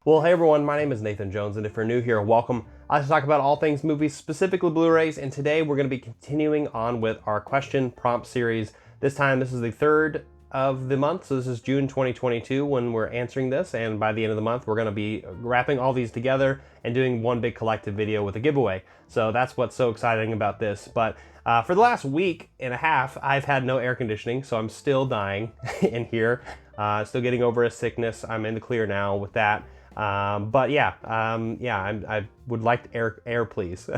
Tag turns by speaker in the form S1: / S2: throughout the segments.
S1: Well, hey everyone, my name is Nathan Jones, and if you're new here, welcome. I like to talk about all things movies, specifically Blu-rays, and today we're going to be continuing on with our question prompt series. This time, this is the third of the month, so this is June 2022 when we're answering this, and by the end of the month, we're going to be wrapping all these together and doing one big collective video with a giveaway. So that's what's so exciting about this. But for the last week and a half, I've had no air conditioning, so I'm still dying in here. Still getting over a sickness. I'm in the clear now with that. But yeah, I would like air please.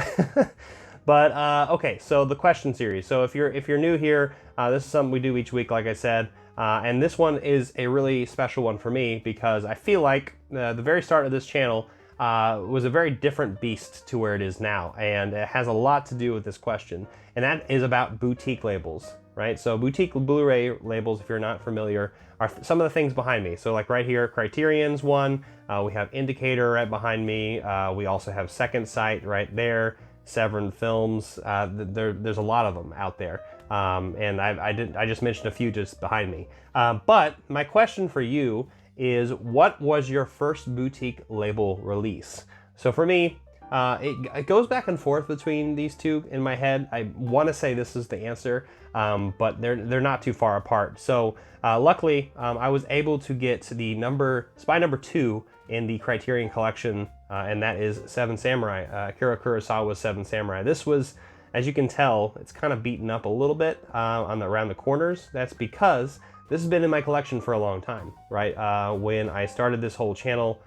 S1: But okay, so the question series. So if you're new here, this is something we do each week, like I said, and this one is a really special one for me because I feel like the very start of this channel was a very different beast to where it is now, and it has a lot to do with this question, and that is about boutique labels, right? So boutique Blu-ray labels, if you're not familiar, are some of the things behind me. So like right here, Criterion's one, we have Indicator right behind me, we also have Second Sight right there, Severin Films, there's a lot of them out there, and I just mentioned a few just behind me. But my question for you is, what was your first boutique label release? So for me, it goes back and forth between these two in my head. I want to say this is the answer, but they're not too far apart. So luckily, I was able to get the spy number 2 in the Criterion collection, and that is Seven Samurai, Akira Kurosawa's Seven Samurai. This was, as you can tell, it's kind of beaten up a little bit around the corners. That's because this has been in my collection for a long time, right? When I started this whole channel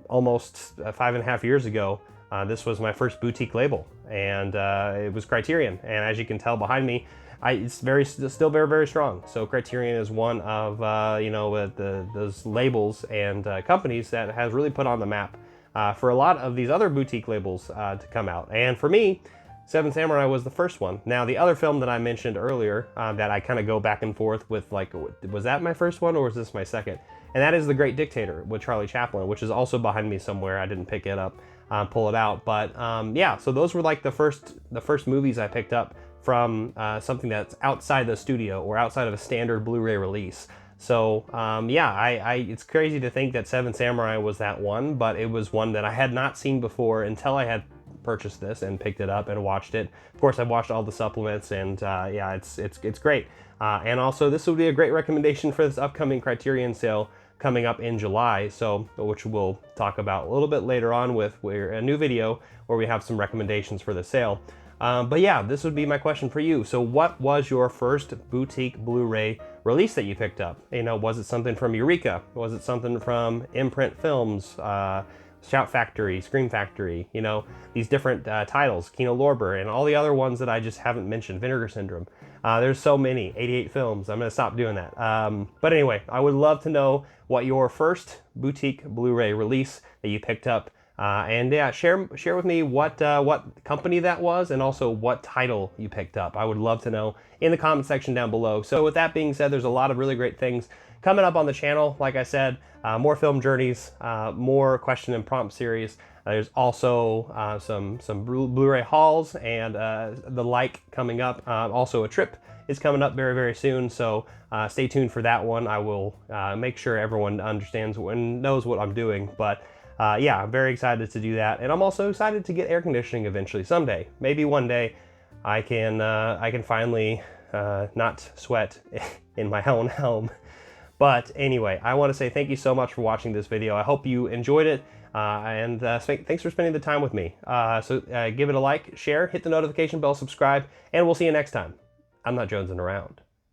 S1: almost 5.5 years ago, this was my first boutique label, and it was Criterion. And as you can tell behind me, it's still very, very strong. So Criterion is one of those labels and companies that has really put on the map for a lot of these other boutique labels to come out. And for me, Seven Samurai was the first one. Now, the other film that I mentioned earlier that I kind of go back and forth with, like, was that my first one or was this my second? And that is The Great Dictator with Charlie Chaplin, which is also behind me somewhere. I didn't pick it up, pull it out. But yeah, so those were like the first movies I picked up from something that's outside the studio or outside of a standard Blu-ray release. So yeah, it's crazy to think that Seven Samurai was that one, but it was one that I had not seen before until I had purchased this and picked it up and watched it. Of course, I watched all the supplements, and yeah, it's great. And also, this would be a great recommendation for this upcoming Criterion sale coming up in July, so which we'll talk about a little bit later on with a new video where we have some recommendations for the sale. But yeah, this would be my question for you. So what was your first boutique Blu-ray release that you picked up? You know, was it something from Eureka? Was it something from Imprint Films, Shout Factory, Scream Factory, you know, these different titles, Kino Lorber, and all the other ones that I just haven't mentioned, Vinegar Syndrome. There's so many, 88 films. I'm going to stop doing that. But anyway, I would love to know what your first boutique Blu-ray release that you picked up. And yeah, share with me what company that was and also what title you picked up. I would love to know in the comment section down below. So with that being said, there's a lot of really great things coming up on the channel. Like I said, more film journeys, more question and prompt series. There's also some Blu-ray hauls and the like coming up. Also a trip is coming up very, very soon. So stay tuned for that one. I will make sure everyone understands and knows what I'm doing. But yeah, I'm very excited to do that, and I'm also excited to get air conditioning eventually, someday. Maybe one day I can finally not sweat in my own home. But anyway, I want to say thank you so much for watching this video. I hope you enjoyed it, and thanks for spending the time with me. So give it a like, share, hit the notification bell, subscribe, and we'll see you next time. I'm not jonesing around.